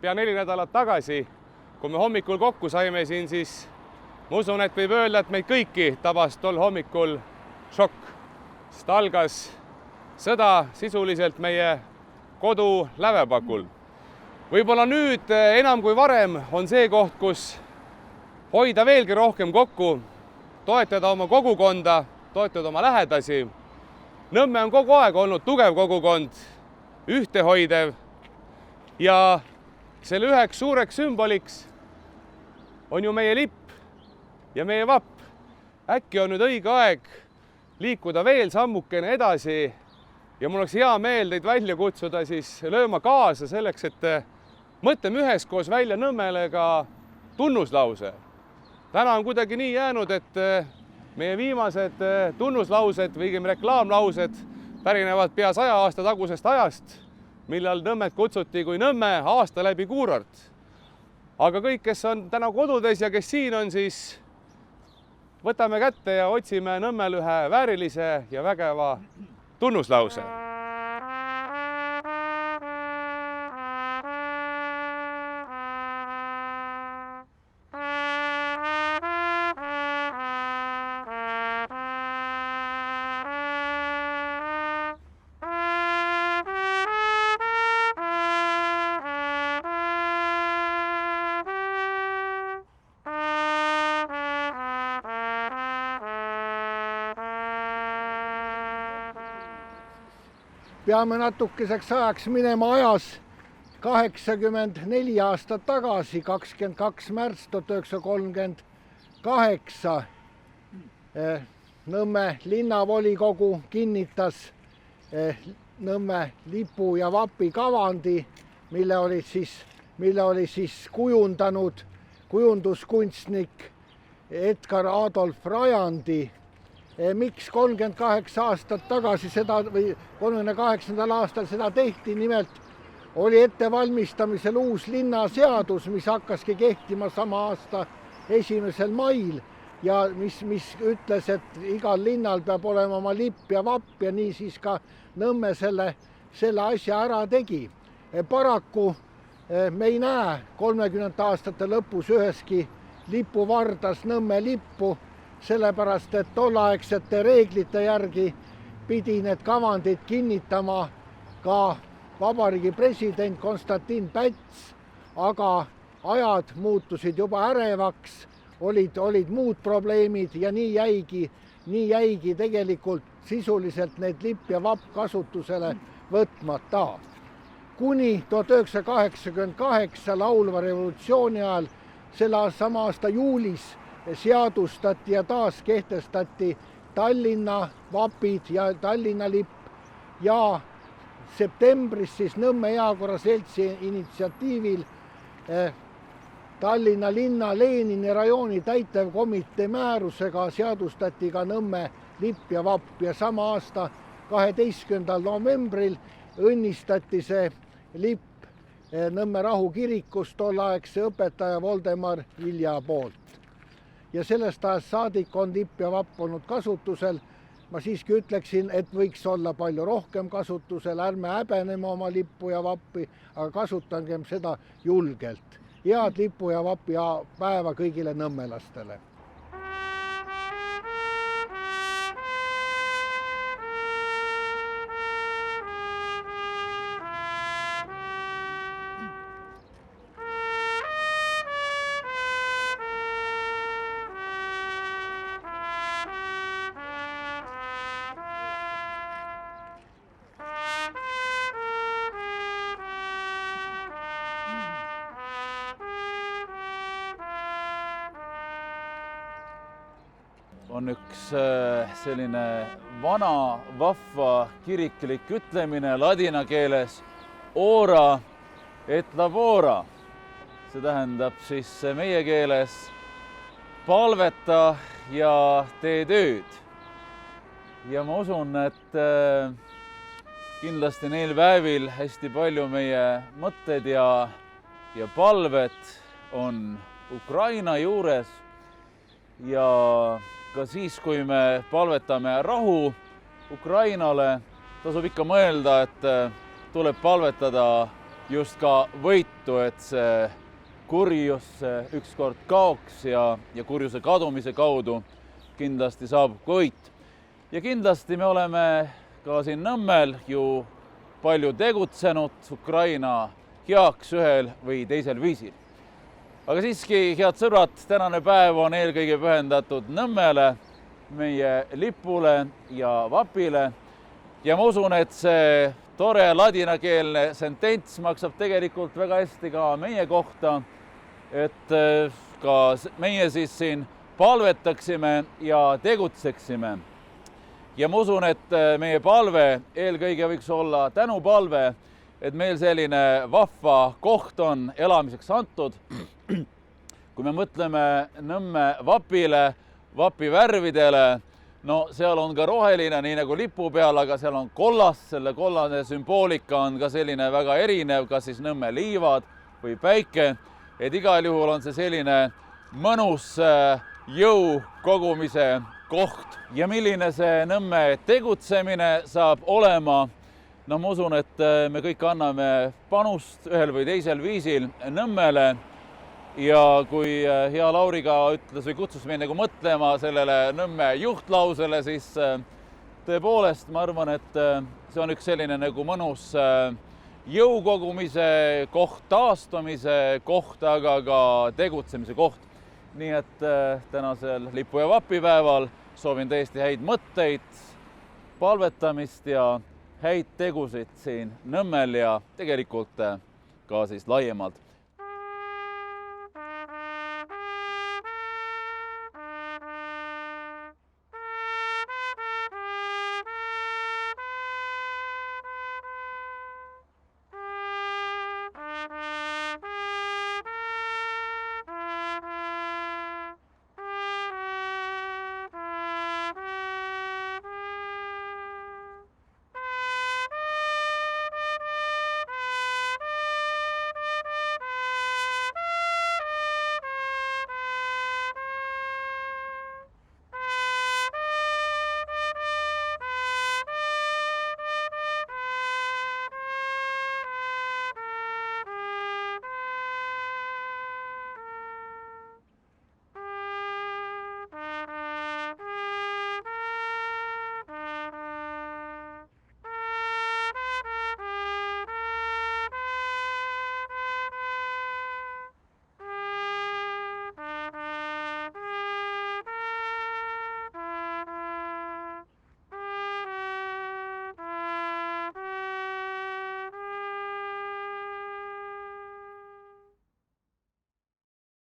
pea 4 nädalat tagasi, kui me hommikul kokku saime siin, siis ma usun, et võib öelda, et meid kõiki tabas tol hommikul šokk, sest algas sõda sisuliselt meie kodu lävepakul. Võib-olla nüüd enam kui varem on see koht, kus hoida veelgi rohkem kokku, toetada oma kogukonda, toetada oma lähedasi. Nõmme on kogu aeg olnud tugev kogukond, ühtehoidev ja selle üheks suureks sümboliks on ju meie lipp ja meie vapp. Äkki on nüüd õige aeg liikuda veel sammukene edasi ja mul oleks hea meel teid välja kutsuda siis lööma kaasa selleks, et mõtleme üheskoos välja Nõmmele ka tunnuslause. Täna on kuidagi nii jäänud, et meie viimased tunnuslaused või õigemini reklaamlaused pärinevad pea 100 aasta tagusest ajast, millal Nõmmet kutsuti kui Nõmme aasta läbi kuurort. Aga kõik, kes on täna kodudes ja kes siin on, siis võtame kätte ja otsime Nõmmel ühe väärilise ja vägeva tunnuslause. Peame natukeseks ajaks minema ajas 84 aastat tagasi, 22. märts 1938. Nõmme linnavolikogu kinnitas Nõmme lipu ja vapi kavandi, mille oli siis kujundanud kujunduskunstnik Edgar Adolf Rajandi. Miks 38 aastat tagasi seda või 38. aastal seda tehti, nimelt oli ettevalmistamisel uus linnaseadus, mis hakkaski kehtima sama aasta 1. mail ja mis ütles, et igal linnal peab olema oma lipp ja vapp ja nii siis ka Nõmme selle asja ära tegi. Paraku me ei näe 30. aastate lõpus üheski lipuvardas Nõmme lippu, sellepärast, et tolleaegsete reeglite järgi pidi need kavandid kinnitama ka vabariigi president Konstantin Päts, aga ajad muutusid juba ärevaks, olid muud probleemid ja nii jäigi tegelikult sisuliselt need lipp ja vapp kasutusele võtmata. Kuni 1988 laulva revolutsiooni ajal, selle sama aasta juulis seadustati ja taas kehtestati Tallinna vapid ja Tallinna lipp ja septembris siis Nõmme Heakorra Seltsi initsiatiivil Tallinna linna Lenini rajooni täitevkomitee määrusega seadustati ka Nõmme lipp ja vapp ja sama aasta 12. novembril õnnistati see lipp Nõmme rahukirikus tolleaegse õpetaja Voldemar Vilja poolt. Ja sellest ajast saadik on lipp ja vapp olnud kasutusel. Ma siiski ütleksin, et võiks olla palju rohkem kasutusel, ärme häbeneme oma lippu ja vappi, aga kasutangem seda julgelt. Head lipu ja vapi päeva kõigile nõmmelastele. On üks selline vana vahva kiriklik ütlemine ladina keeles ora et labora. See tähendab siis meie keeles palveta ja tee tööd. Ja ma usun, et kindlasti neil päevil hästi palju meie mõtted ja palved on Ukraina juures ja ka siis, kui me palvetame rahu Ukrainale, tasub ikka mõelda, et tuleb palvetada just ka võitu, et see kurjus ükskord kaoks ja kurjuse kadumise kaudu kindlasti saabub ka võit. Ja kindlasti me oleme ka siin Nõmmel ju palju tegutsenud Ukraina heaks ühel või teisel viisil. Aga siiski, head sõbrad, tänane päev on eelkõige pühendatud Nõmmele, meie lipule ja vapile. Ja ma usun, et see tore ladinakeelne sentents maksab tegelikult väga hästi ka meie kohta, et ka meie siis siin palvetaksime ja tegutseksime. Ja ma usun, et meie palve eelkõige võiks olla tänupalve, et meil selline vahva koht on elamiseks antud. Kui me mõtleme Nõmme vapile, vapi värvidele, no seal on ka roheline, nii nagu lipu peal, aga seal on kollast, selle kollane sümboolika on ka selline väga erinev, kas siis Nõmme liivad või päike, et igal juhul on see selline mõnus jõu kogumise koht. Ja milline see Nõmme tegutsemine saab olema? No ma usun, et me kõik anname panust ühel või teisel viisil Nõmmele. Ja kui hea Lauri ka ütles või kutsus meid nagu mõtlema sellele Nõmme juhtlausele, siis tõepoolest ma arvan, et see on üks selline nagu mõnus jõukogumise koht, taastumise koht, aga ka tegutsemise koht. Nii et tänasel lipu- ja vapipäeval soovin tõesti häid mõtteid, palvetamist ja häid tegusid siin Nõmmel ja tegelikult ka siis laiemalt